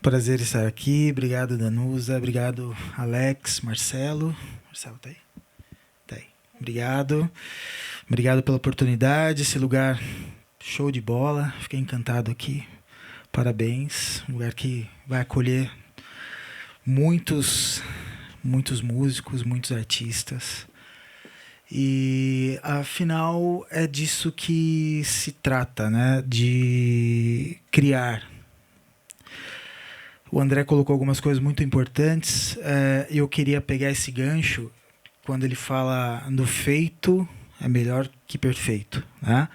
Prazer estar aqui. Obrigado, Danusa. Obrigado, Alex, Marcelo. Marcelo tá aí? Tá aí. Obrigado. Obrigado pela oportunidade. Esse lugar show de bola. Fiquei encantado aqui. Parabéns. Um lugar que vai acolher muitos músicos, muitos artistas. E afinal é disso que se trata, né? De criar. O André colocou algumas coisas muito importantes. Eu queria pegar esse gancho quando ele fala do feito é melhor que perfeito, né?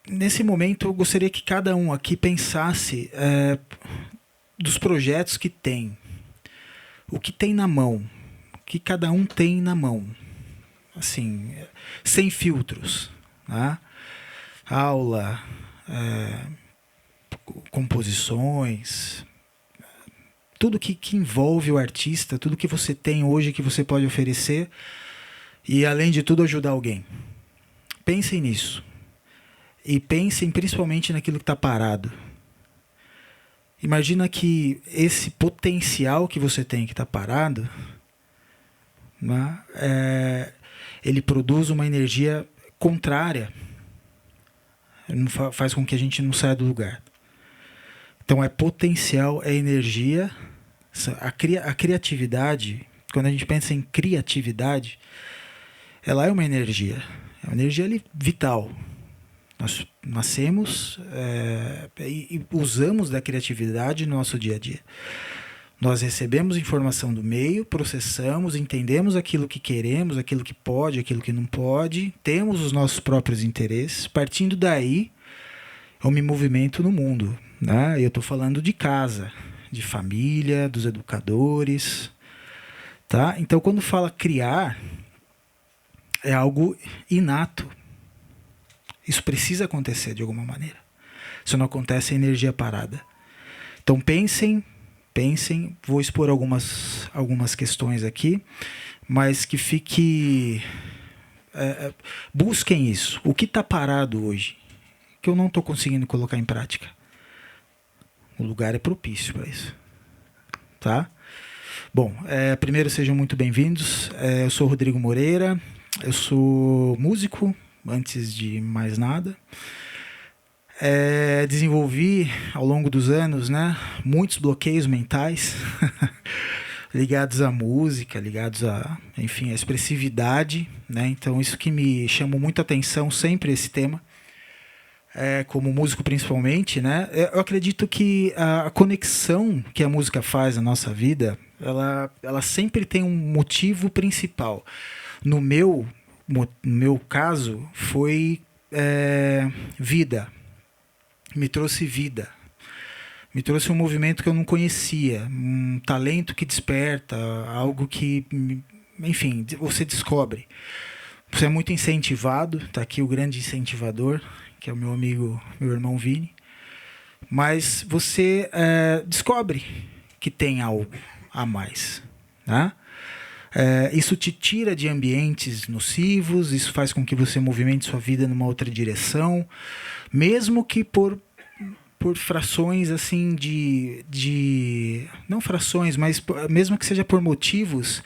Nesse momento, eu gostaria que cada um aqui pensasse dos projetos que tem. O que tem na mão. O que cada um tem na mão. Assim, sem filtros. Né? Aula, composições, tudo que envolve o artista, tudo que você tem hoje que você pode oferecer e, além de tudo, ajudar alguém. Pensem nisso. E pensem principalmente naquilo que está parado. Imagina que esse potencial que você tem que está parado, né, ele produz uma energia contrária. Faz com que a gente não saia do lugar. Então é potencial, é energia. A criatividade, quando a gente pensa em criatividade, ela é uma energia. É uma energia ali vital. Nós nascemos e usamos da criatividade no nosso dia a dia. Nós recebemos informação do meio, processamos, entendemos aquilo que queremos, aquilo que pode, aquilo que não pode, temos os nossos próprios interesses. Partindo daí, eu me movimento no mundo. Né? Eu estou falando de casa, de família, dos educadores. Tá? Então, quando fala criar, é algo inato. Isso precisa acontecer de alguma maneira. Se não acontece, é energia parada. Então pensem, vou expor algumas questões aqui, mas que fique... busquem isso. O que está parado hoje? Que eu não estou conseguindo colocar em prática. O lugar é propício para isso. Tá? Bom, primeiro sejam muito bem-vindos. Eu sou Rodrigo Moreira, eu sou músico, antes de mais nada. Desenvolvi ao longo dos anos, né, muitos bloqueios mentais ligados à música, ligados a, enfim, a expressividade, né? Então isso que me chamou muita atenção sempre, esse tema, como músico principalmente, né? Eu acredito que a conexão que a música faz na nossa vida, ela sempre tem um motivo principal. No meu caso, foi vida. Me trouxe vida. Me trouxe um movimento que eu não conhecia, um talento que desperta, algo que, enfim, você descobre. Você é muito incentivado, está aqui o grande incentivador, que é o meu amigo, meu irmão Vini. Mas você descobre que tem algo a mais, né? Isso te tira de ambientes nocivos, isso faz com que você movimente sua vida numa outra direção, mesmo que por frações assim não frações, mas mesmo que seja por motivos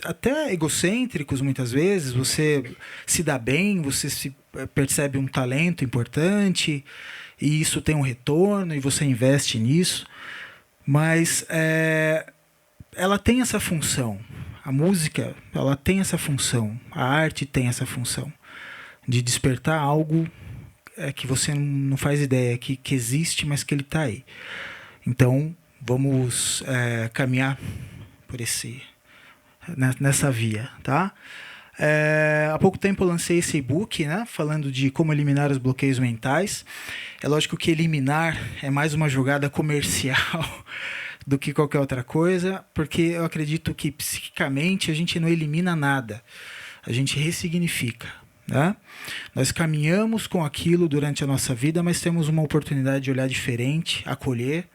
até egocêntricos muitas vezes. Você se dá bem, você percebe um talento importante e isso tem um retorno e você investe nisso, mas ela tem essa função. A música, ela tem essa função. A arte tem essa função de despertar algo que você não faz ideia que existe, mas que ele está aí. Então, vamos caminhar por nessa via, tá? Há pouco tempo eu lancei esse e-book, né, falando de como eliminar os bloqueios mentais. É lógico que eliminar é mais uma jogada comercial do que qualquer outra coisa, porque eu acredito que psiquicamente a gente não elimina nada, a gente ressignifica, né? Nós caminhamos com aquilo durante a nossa vida, mas temos uma oportunidade de olhar diferente, acolher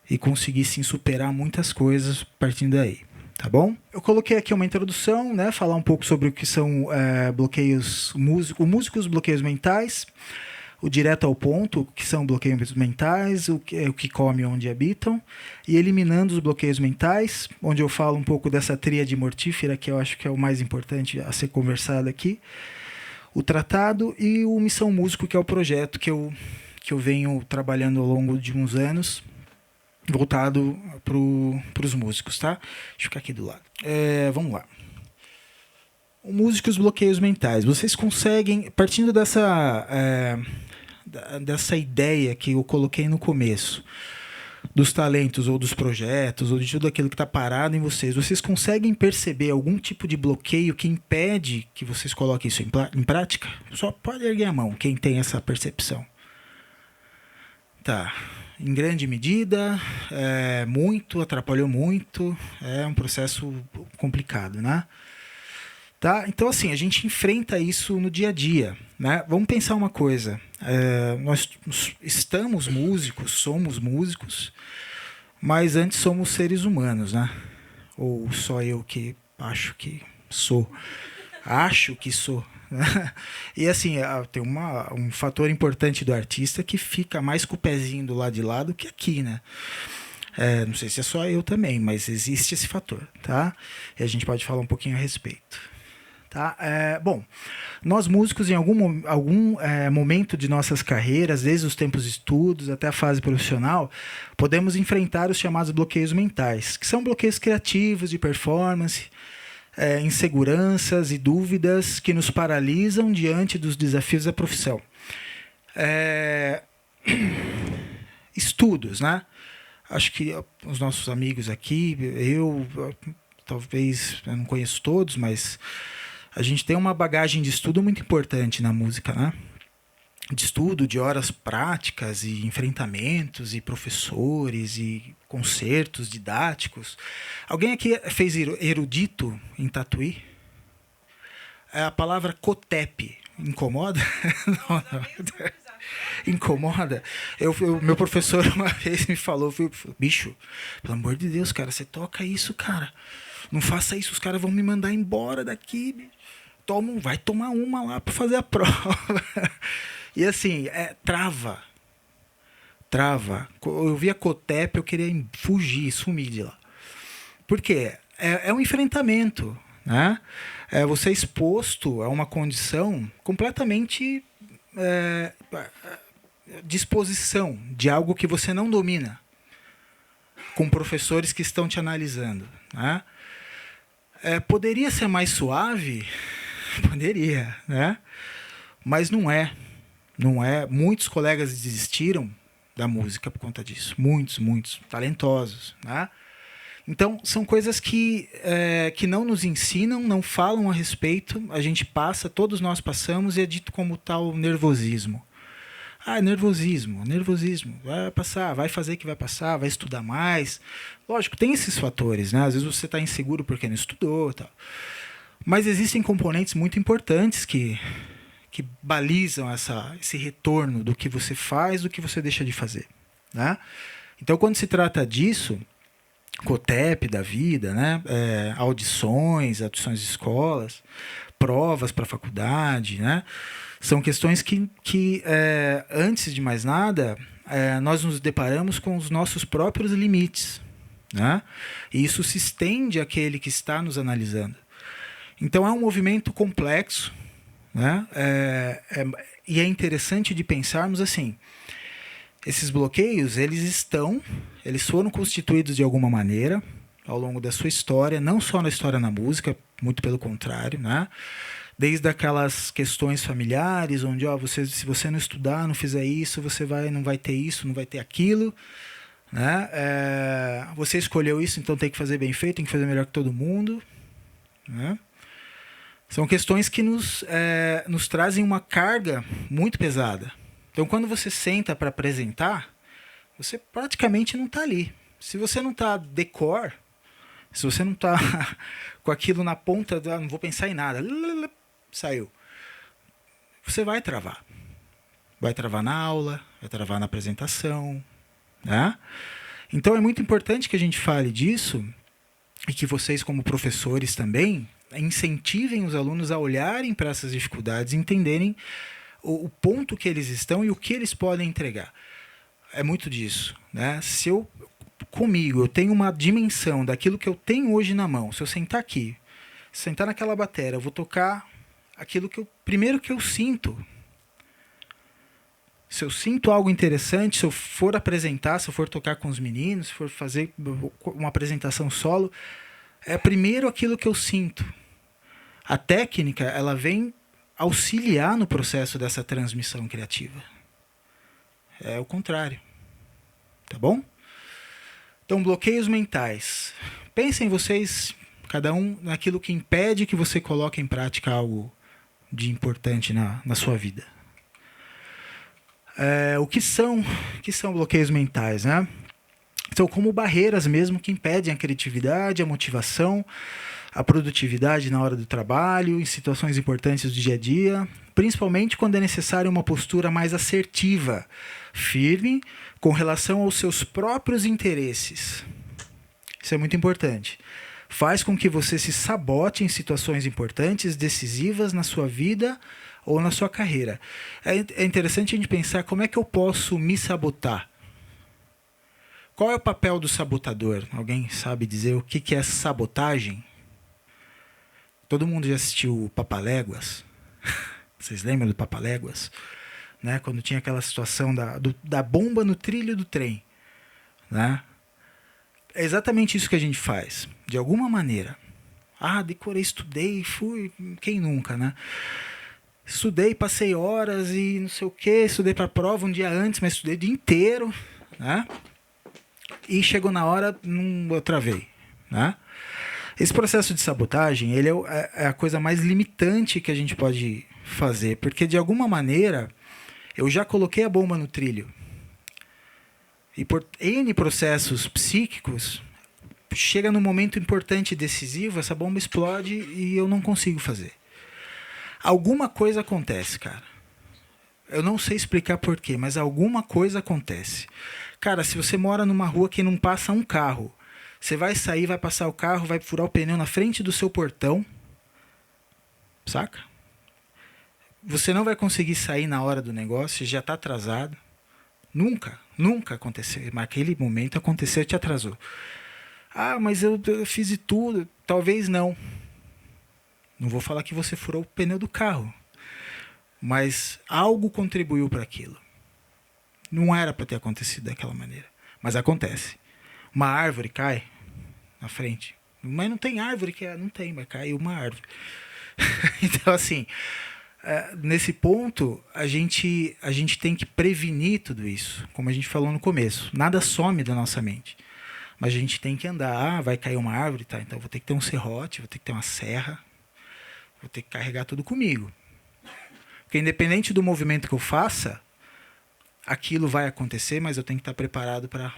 e conseguir sim superar muitas coisas partindo daí. Tá bom? Eu coloquei aqui uma introdução, né? Falar um pouco sobre o que são bloqueios, músicos, bloqueios mentais. o direto ao ponto, que são bloqueios mentais, o que come onde habitam, e eliminando os bloqueios mentais, onde eu falo um pouco dessa tríade mortífera, que eu acho que é o mais importante a ser conversado aqui, o tratado e o Missão Músico, que é o projeto que eu venho trabalhando ao longo de uns anos, voltado para os músicos, tá? Deixa eu ficar aqui do lado. Vamos lá. O músico e os bloqueios mentais. Vocês conseguem, partindo dessa ideia que eu coloquei no começo, dos talentos ou dos projetos, ou de tudo aquilo que está parado em vocês conseguem perceber algum tipo de bloqueio que impede que vocês coloquem isso em prática? Só pode erguer a mão quem tem essa percepção. Tá. Em grande medida, atrapalhou muito, é um processo complicado, né? Tá? Então, assim, a gente enfrenta isso no dia a dia, né? Vamos pensar uma coisa, nós estamos músicos, somos músicos, mas antes somos seres humanos, né? Ou só eu que acho que sou. Acho que sou. E assim, tem um fator importante do artista que fica mais com o pezinho do lado de lá do que aqui, né? Não sei se é só eu também, mas existe esse fator, tá? E a gente pode falar um pouquinho a respeito. Tá? Bom, nós músicos, em algum momento de nossas carreiras, desde os tempos de estudos até a fase profissional, podemos enfrentar os chamados bloqueios mentais, que são bloqueios criativos de performance, inseguranças e dúvidas que nos paralisam diante dos desafios da profissão. Estudos, né? Acho que os nossos amigos aqui, talvez, eu não conheço todos, mas a gente tem uma bagagem de estudo muito importante na música, né? De estudo, de horas práticas e enfrentamentos e professores e concertos didáticos. Alguém aqui fez erudito em Tatuí? A palavra COTEP incomoda? Não. Incomoda? Meu professor uma vez me falou, bicho, pelo amor de Deus, cara, você toca isso, cara. Não faça isso, os caras vão me mandar embora daqui. Vai tomar uma lá para fazer a prova. E assim, trava. Eu via COTEP, eu queria fugir, sumir de lá. Por quê? É um enfrentamento, né? Você é exposto a uma condição completamente disposição de algo que você não domina, com professores que estão te analisando, né? Poderia ser mais suave? Poderia, né? Mas não é. Não é. Muitos colegas desistiram da música por conta disso. Muitos talentosos, né? Então, são coisas que não nos ensinam, não falam a respeito. A gente passa, todos nós passamos, e é dito como tal nervosismo. Nervosismo. Vai passar, vai fazer que vai passar, vai estudar mais. Lógico, tem esses fatores, né? Às vezes você está inseguro porque não estudou, tal. Mas existem componentes muito importantes que balizam esse retorno do que você faz, do que você deixa de fazer, né? Então, quando se trata disso, COTEP da vida, né? Audições de escolas, provas para a faculdade, né? São questões que antes de mais nada, nós nos deparamos com os nossos próprios limites, né? E isso se estende àquele que está nos analisando. Então, é um movimento complexo, né? E é interessante de pensarmos assim, esses bloqueios, eles foram constituídos de alguma maneira ao longo da sua história, não só na história na música, muito pelo contrário, né? Desde aquelas questões familiares, onde se você não estudar, não fizer isso, você não vai ter isso, não vai ter aquilo, né? Você escolheu isso, então tem que fazer bem feito, tem que fazer melhor que todo mundo, né? São questões que nos trazem uma carga muito pesada. Então, quando você senta para apresentar, você praticamente não está ali. Se você não está decor, se você não está com aquilo na ponta, não vou pensar em nada, saiu. Você vai travar. Vai travar na aula, vai travar na apresentação, né? Então, é muito importante que a gente fale disso e que vocês, como professores também, incentivem os alunos a olharem para essas dificuldades e entenderem o ponto que eles estão e o que eles podem entregar. É muito disso, né? Se eu tenho uma dimensão daquilo que eu tenho hoje na mão. Se eu sentar aqui, sentar naquela bateria, eu vou tocar aquilo primeiro que eu sinto. Se eu sinto algo interessante, se eu for apresentar, se eu for tocar com os meninos, se for fazer uma apresentação solo, é primeiro aquilo que eu sinto. A técnica, ela vem auxiliar no processo dessa transmissão criativa. É o contrário. Tá bom? Então, bloqueios mentais. Pensem vocês, cada um, naquilo que impede que você coloque em prática algo de importante na sua vida. O que são bloqueios mentais, né? São como barreiras mesmo que impedem a criatividade, a motivação, a produtividade na hora do trabalho, em situações importantes do dia a dia, principalmente quando é necessária uma postura mais assertiva, firme, com relação aos seus próprios interesses. Isso é muito importante. Faz com que você se sabote em situações importantes, decisivas na sua vida ou na sua carreira. É interessante a gente pensar como é que eu posso me sabotar. Qual é o papel do sabotador? Alguém sabe dizer o que é sabotagem? Todo mundo já assistiu Papaléguas? Vocês lembram do Papaléguas? Né? Quando tinha aquela situação da bomba no trilho do trem. Né? É exatamente isso que a gente faz. De alguma maneira. Decorei, estudei, fui... Quem nunca, né? Estudei, passei horas e não sei o quê. Estudei para a prova um dia antes, mas estudei o dia inteiro. Né? E chegou na hora, não eu travei. Né? Esse processo de sabotagem, ele é a coisa mais limitante que a gente pode fazer, porque de alguma maneira eu já coloquei a bomba no trilho. E por N processos psíquicos, chega num momento importante e decisivo, essa bomba explode e eu não consigo fazer. Alguma coisa acontece, cara. Eu não sei explicar porquê, mas alguma coisa acontece. Cara, se você mora numa rua que não passa um carro, você vai sair, vai passar o carro, vai furar o pneu na frente do seu portão. Saca? Você não vai conseguir sair na hora do negócio, já está atrasado. Nunca aconteceu. Mas naquele momento aconteceu e te atrasou. Mas eu fiz de tudo. Talvez não. Não vou falar que você furou o pneu do carro. Mas algo contribuiu para aquilo. Não era para ter acontecido daquela maneira. Mas acontece. Uma árvore cai na frente. Mas não tem árvore que não tem, mas caiu uma árvore. Então, assim, nesse ponto, a gente tem que prevenir tudo isso. Como a gente falou no começo. Nada some da nossa mente. Mas a gente tem que andar. Vai cair uma árvore, tá? Então vou ter que ter um serrote, vou ter que ter uma serra. Vou ter que carregar tudo comigo. Porque independente do movimento que eu faça, aquilo vai acontecer, mas eu tenho que estar preparado para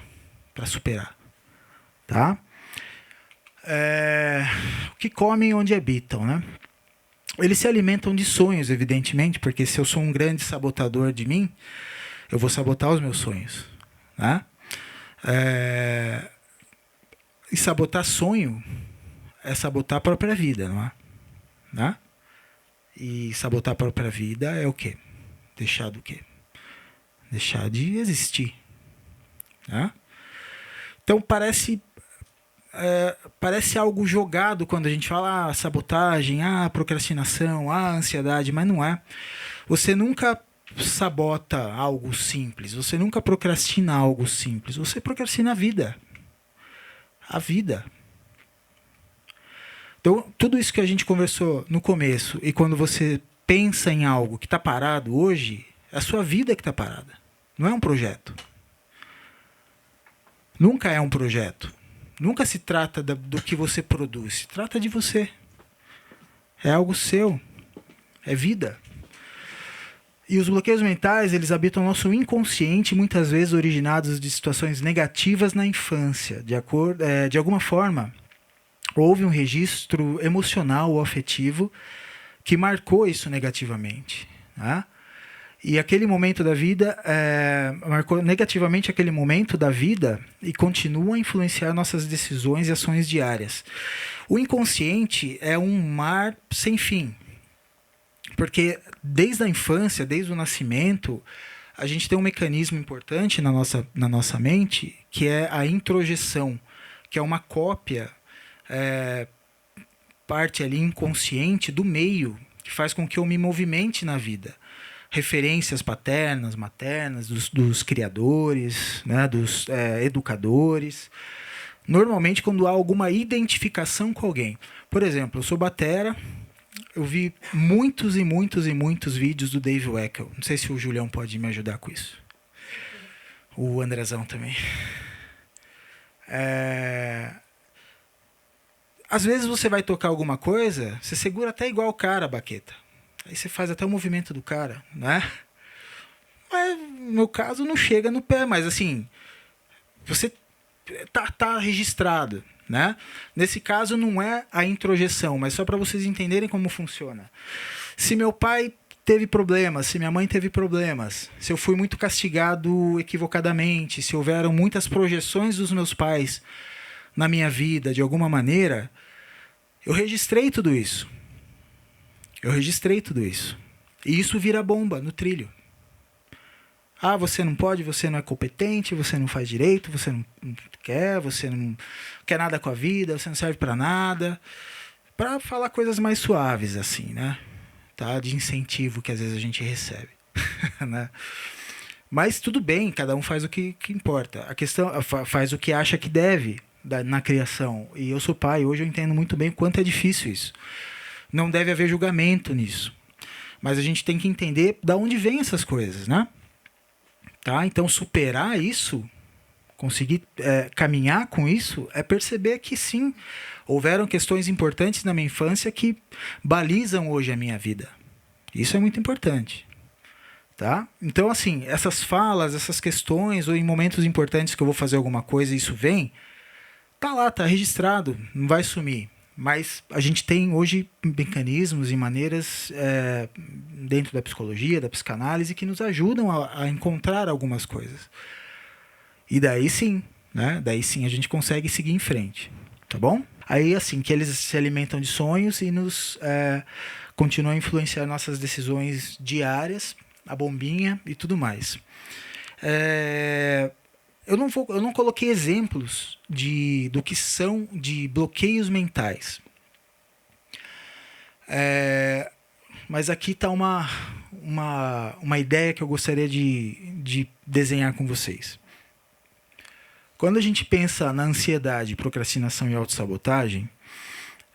superar. Tá? O que comem onde habitam, né? Eles se alimentam de sonhos, evidentemente, porque se eu sou um grande sabotador de mim, eu vou sabotar os meus sonhos. Né? E sabotar sonho é sabotar a própria vida, não é? Né? E sabotar a própria vida é o quê? Deixar do quê? Deixar de existir. Né? Então parece algo jogado quando a gente fala sabotagem, procrastinação, ansiedade, mas não é. Você nunca sabota algo simples, você nunca procrastina algo simples, você procrastina a vida. A vida. Então, tudo isso que a gente conversou no começo, e quando você pensa em algo que está parado hoje, é a sua vida que está parada. Não é um projeto. Nunca é um projeto. Nunca se trata do que você produz. Se trata de você. É algo seu. É vida. E os bloqueios mentais, eles habitam o nosso inconsciente, muitas vezes originados de situações negativas na infância. De alguma forma, houve um registro emocional ou afetivo que marcou isso negativamente. Né? E aquele momento da vida marcou negativamente aquele momento da vida e continua a influenciar nossas decisões e ações diárias. O inconsciente é um mar sem fim. Porque desde a infância, desde o nascimento, a gente tem um mecanismo importante na nossa mente, que é a introjeção, que é uma cópia, parte ali inconsciente do meio, que faz com que eu me movimente na vida. Referências paternas, maternas, dos criadores, né, dos educadores. Normalmente, quando há alguma identificação com alguém. Por exemplo, eu sou batera, eu vi muitos e muitos e muitos vídeos do Dave Weckl. Não sei se o Julião pode me ajudar com isso. O Andrezão também. Às vezes você vai tocar alguma coisa, você segura até igual o cara, a baqueta. Aí você faz até o movimento do cara, né? Mas, no meu caso, não chega no pé, mas assim, você tá registrado, né? Nesse caso, não é a introjeção, mas só para vocês entenderem como funciona. Se meu pai teve problemas, se minha mãe teve problemas, se eu fui muito castigado equivocadamente, se houveram muitas projeções dos meus pais na minha vida, de alguma maneira, eu registrei tudo isso. E isso vira bomba no trilho. Ah, você não pode, você não é competente, você não faz direito, você não quer nada com a vida, você não serve para nada. Para falar coisas mais suaves, assim, né? Tá? De incentivo que às vezes a gente recebe. Né? Mas tudo bem, cada um faz o que importa. A questão faz o que acha que deve na criação. E eu sou pai, hoje eu entendo muito bem o quanto é difícil isso. Não deve haver julgamento nisso. Mas a gente tem que entender de onde vêm essas coisas, né? Tá? Então, superar isso, conseguir caminhar com isso, é perceber que sim, houveram questões importantes na minha infância que balizam hoje a minha vida. Isso é muito importante. Tá? Então, assim, essas falas, essas questões, ou em momentos importantes que eu vou fazer alguma coisa e isso vem, tá lá, tá registrado, não vai sumir. Mas a gente tem hoje mecanismos e maneiras dentro da psicologia, da psicanálise, que nos ajudam a encontrar algumas coisas. E daí sim, né? Daí sim a gente consegue seguir em frente. Tá bom? Aí, assim, que eles se alimentam de sonhos e nos continuam a influenciar nossas decisões diárias, a bombinha e tudo mais. Eu não coloquei exemplos do que são de bloqueios mentais. Mas aqui está uma ideia que eu gostaria de desenhar com vocês. Quando a gente pensa na ansiedade, procrastinação e autossabotagem,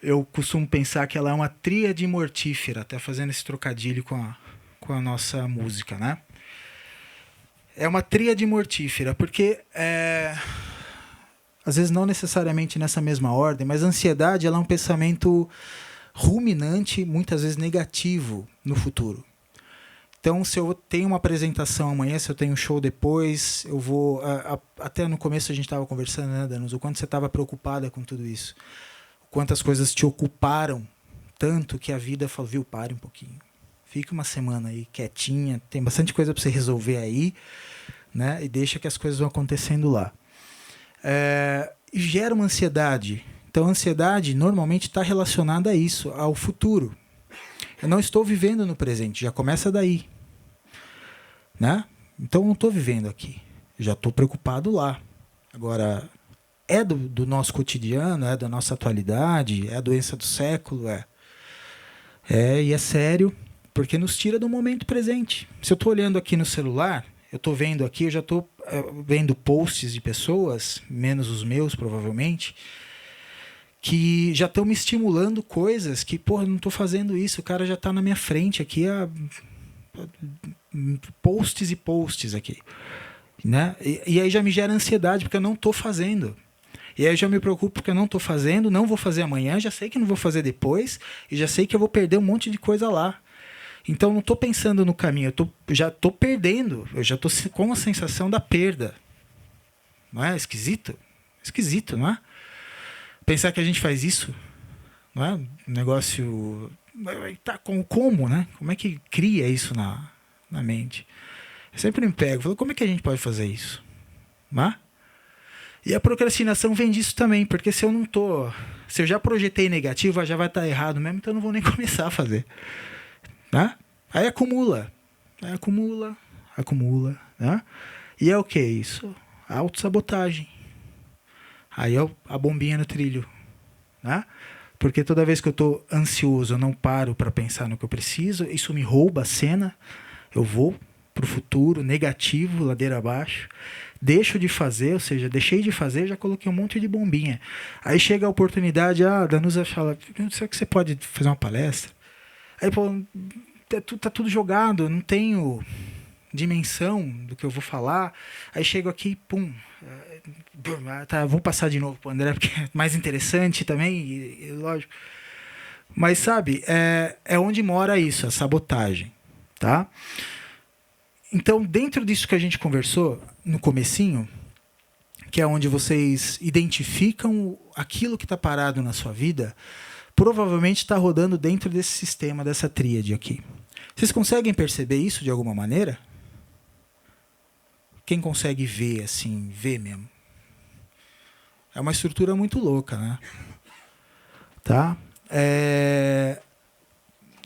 eu costumo pensar que ela é uma tríade mortífera, até fazendo esse trocadilho com a nossa música, né? É uma tríade mortífera, porque às vezes não necessariamente nessa mesma ordem, mas a ansiedade ela é um pensamento ruminante, muitas vezes negativo no futuro. Então, se eu tenho uma apresentação amanhã, se eu tenho um show depois, eu vou... até no começo a gente estava conversando, né, Danos? O quanto você estava preocupada com tudo isso. Quantas coisas te ocuparam tanto que a vida falou, viu, pare um pouquinho. Fica uma semana aí quietinha, tem bastante coisa para você resolver aí, né? E deixa que as coisas vão acontecendo lá. E gera uma ansiedade. Então, a ansiedade normalmente está relacionada a isso, ao futuro. Eu não estou vivendo no presente, já começa daí. Né? Então, eu não estou vivendo aqui. Eu já estou preocupado lá. Agora, é do nosso cotidiano, é da nossa atualidade, é a doença do século, e é sério, porque nos tira do momento presente. Se eu estou olhando aqui no celular, eu estou vendo aqui, eu já estou vendo posts de pessoas, menos os meus provavelmente, que já estão me estimulando coisas que, porra, eu não estou fazendo isso, o cara já está na minha frente aqui, posts e posts aqui. Né? E aí já me gera ansiedade, porque eu não estou fazendo. E aí eu já me preocupo porque eu não estou fazendo, não vou fazer amanhã, já sei que não vou fazer depois, e já sei que eu vou perder um monte de coisa lá. Então, não estou pensando no caminho, já estou perdendo. Eu já estou com a sensação da perda. Não é esquisito? Esquisito, não é? Pensar que a gente faz isso, não é? Um negócio... Tá, como, né? Como é que cria isso na mente? Eu sempre me pego, falo, como é que a gente pode fazer isso? Não é? E a procrastinação vem disso também, porque se eu já projetei negativo, já vai estar errado mesmo, então eu não vou nem começar a fazer. né? Aí acumula, acumula, né? E é o que isso? Autossabotagem. Aí é a bombinha no trilho, né? Porque toda vez que eu estou ansioso, eu não paro para pensar no que eu preciso, isso me rouba a cena, eu vou para o futuro, negativo, ladeira abaixo, deixo de fazer, ou seja, deixei de fazer, já coloquei um monte de bombinha. Aí chega a oportunidade, a Danusa fala, será que você pode fazer uma palestra? Aí, pô, tá tudo jogado, não tenho dimensão do que eu vou falar. Aí chego aqui, pum, tá, vou passar de novo pro André, porque é mais interessante também, e lógico. Mas sabe, é onde mora isso, a sabotagem, tá? Então, dentro disso que a gente conversou no comecinho, que é onde vocês identificam aquilo que está parado na sua vida, provavelmente está rodando dentro desse sistema, dessa tríade aqui. Vocês conseguem perceber isso de alguma maneira? Quem consegue ver, assim, ver mesmo? É uma estrutura muito louca, né? Tá?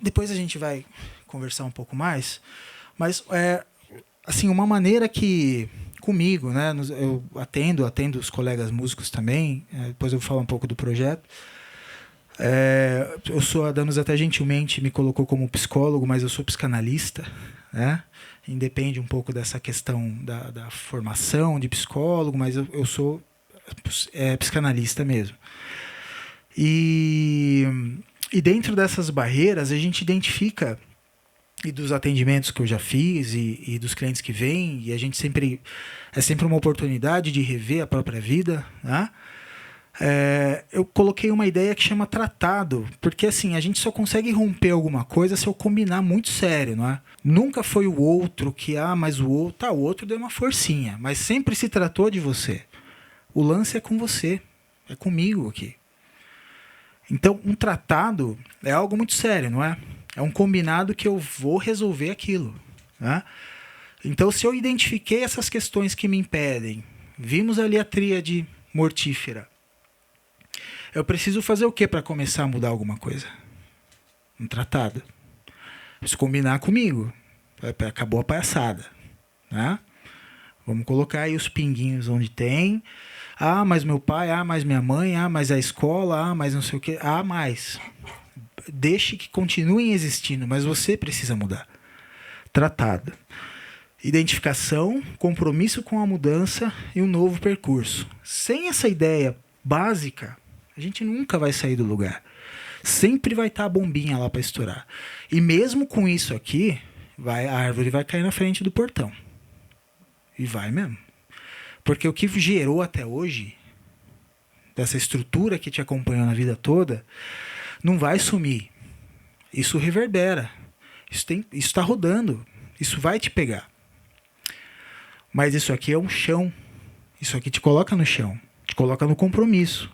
Depois a gente vai conversar um pouco mais, mas assim, uma maneira que comigo, né, eu atendo os colegas músicos também, depois eu vou falar um pouco do projeto. A Danos até gentilmente me colocou como psicólogo, mas eu sou psicanalista, né? Independe um pouco dessa questão da formação de psicólogo, mas eu sou psicanalista mesmo. E dentro dessas barreiras a gente identifica, e dos atendimentos que eu já fiz e dos clientes que vêm, e a gente sempre uma oportunidade de rever a própria vida, né? Eu coloquei uma ideia que chama tratado, porque assim, a gente só consegue romper alguma coisa se eu combinar muito sério, não é? Nunca foi o outro que, mas o outro deu uma forcinha, mas sempre se tratou de você. O lance é com você, é comigo aqui. Então, um tratado é algo muito sério, não é? É um combinado que eu vou resolver aquilo, né? Então, se eu identifiquei essas questões que me impedem, vimos ali a tríade mortífera, eu preciso fazer o que para começar a mudar alguma coisa? Um tratado. Preciso combinar comigo. Acabou a palhaçada, né? Vamos colocar aí os pinguinhos onde tem. Mas meu pai, mas minha mãe, mas a escola, mas não sei o que. Mais. Deixe que continuem existindo, mas você precisa mudar. Tratado. Identificação, compromisso com a mudança e um novo percurso. Sem essa ideia básica, a gente nunca vai sair do lugar. Sempre vai estar a bombinha lá para estourar. E mesmo com isso aqui, a árvore vai cair na frente do portão. E vai mesmo. Porque o que gerou até hoje, dessa estrutura que te acompanhou na vida toda, não vai sumir. Isso reverbera. Isso está rodando. Isso vai te pegar. Mas isso aqui é um chão. Isso aqui te coloca no chão. Te coloca no compromisso.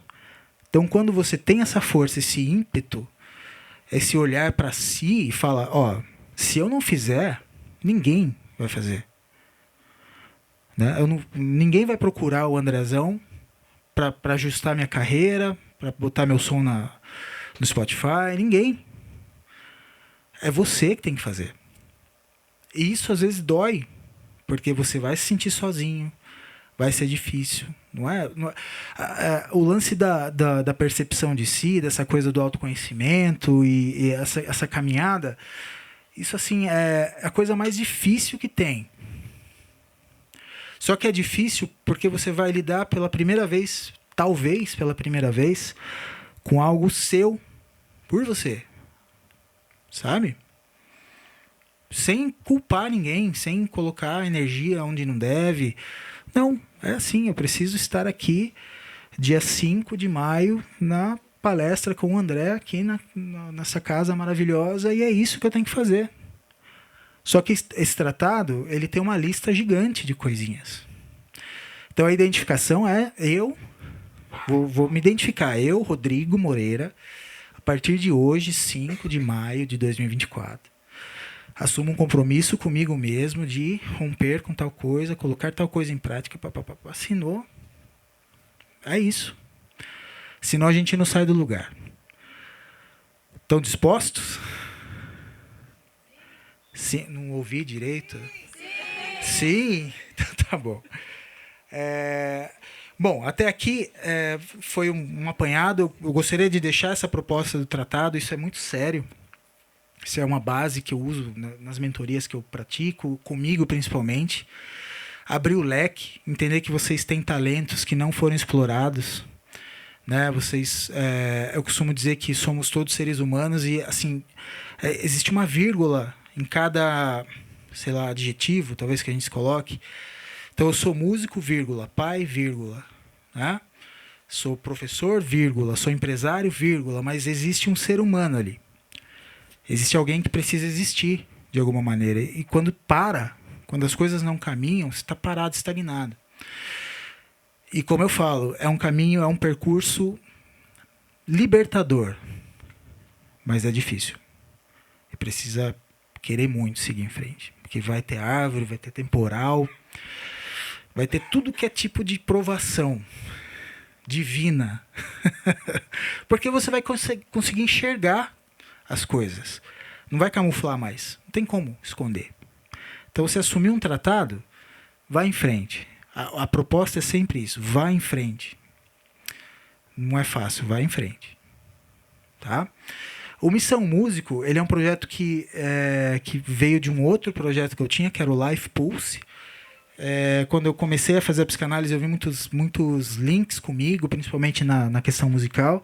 Então, quando você tem essa força, esse ímpeto, esse olhar para si e fala, se eu não fizer, ninguém vai fazer. Né? Ninguém vai procurar o Andrezão para ajustar minha carreira, para botar meu som no Spotify. Ninguém. É você que tem que fazer. E isso às vezes dói, porque você vai se sentir sozinho, vai ser difícil. Não é? O lance da percepção de si, dessa coisa do autoconhecimento e essa caminhada, isso assim é a coisa mais difícil que tem. Só que é difícil porque você vai lidar pela primeira vez, talvez pela primeira vez, com algo seu por você. Sabe? Sem culpar ninguém, sem colocar energia onde não deve. Não, é assim, eu preciso estar aqui dia 5 de maio na palestra com o André aqui nessa casa maravilhosa e é isso que eu tenho que fazer. Só que esse tratado, ele tem uma lista gigante de coisinhas. Então a identificação é vou me identificar, eu, Rodrigo Moreira, a partir de hoje, 5 de maio de 2024, assumo um compromisso comigo mesmo de romper com tal coisa, colocar tal coisa em prática, assinou. É isso. Senão a gente não sai do lugar. Estão dispostos? Sim, não ouvi direito? Sim, tá bom. Bom, até aqui foi um apanhado. Eu gostaria de deixar essa proposta do tratado, isso é muito sério. Isso é uma base que eu uso nas mentorias que eu pratico, comigo principalmente. Abrir o leque, entender que vocês têm talentos que não foram explorados. Né? Eu costumo dizer que somos todos seres humanos e assim existe uma vírgula em cada, sei lá, adjetivo, talvez que a gente coloque. Então eu sou músico, vírgula, pai, vírgula, né? Sou professor, vírgula, sou empresário, vírgula, mas existe um ser humano ali. Existe alguém que precisa existir de alguma maneira. E quando as coisas não caminham, você está parado, estagnado. E como eu falo, é um caminho, é um percurso libertador, mas é difícil. E precisa querer muito seguir em frente. Porque vai ter árvore, vai ter temporal, vai ter tudo que é tipo de provação divina. Porque você vai conseguir enxergar as coisas. Não vai camuflar mais. Não tem como esconder. Então, você assumir um tratado, vá em frente. A proposta é sempre isso. Vá em frente. Não é fácil, vá em frente. Tá? O Missão Músico, ele é um projeto que veio de um outro projeto que eu tinha, que era o Life Pulse. Quando eu comecei a fazer a psicanálise, eu vi muitos links comigo, principalmente na questão musical.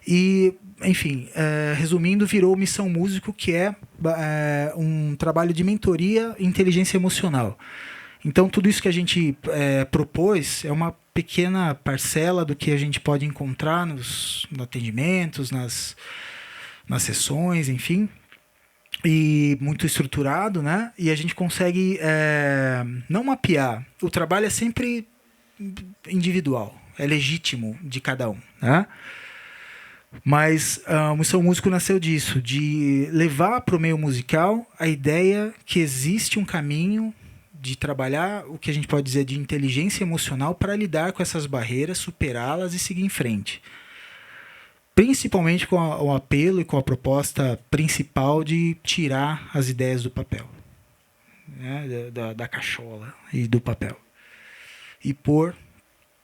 E, enfim, resumindo, virou Missão Músico, que é um trabalho de mentoria e inteligência emocional. Então, tudo isso que a gente propôs é uma pequena parcela do que a gente pode encontrar nos atendimentos, nas sessões, enfim. E muito estruturado, né? E a gente consegue não mapear. O trabalho é sempre individual, é legítimo de cada um, né? Mas o Missão Músico nasceu disso, de levar para o meio musical a ideia que existe um caminho de trabalhar o que a gente pode dizer de inteligência emocional para lidar com essas barreiras, superá-las e seguir em frente. Principalmente com o apelo e com a proposta principal de tirar as ideias do papel, né? da cachola e do papel. E pôr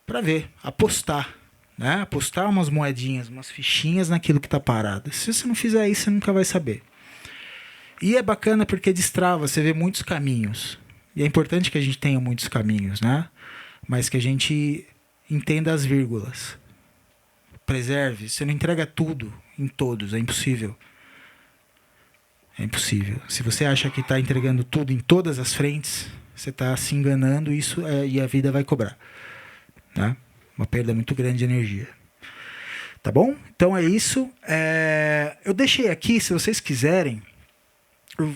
para ver, apostar. Né? Apostar umas moedinhas, umas fichinhas naquilo que está parado. Se você não fizer isso, você nunca vai saber. E é bacana porque destrava, você vê muitos caminhos. E é importante que a gente tenha muitos caminhos, né? Mas que a gente entenda as vírgulas. Preserve. Você não entrega tudo em todos, é impossível. É impossível. Se você acha que está entregando tudo em todas as frentes, você está se enganando e a vida vai cobrar. Né? Uma perda muito grande de energia. Tá bom? Então é isso. Eu deixei aqui, se vocês quiserem,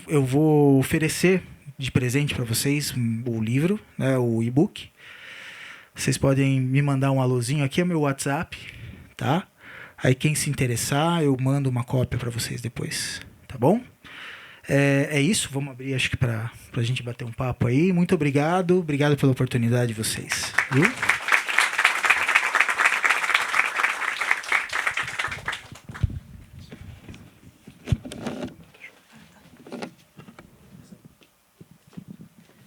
eu vou oferecer de presente para vocês o livro, né, o e-book. Vocês podem me mandar um alôzinho aqui, é o meu WhatsApp, tá? Aí quem se interessar, eu mando uma cópia para vocês depois, tá bom? É isso, vamos abrir, acho que para a gente bater um papo aí. Muito obrigado pela oportunidade de vocês, viu?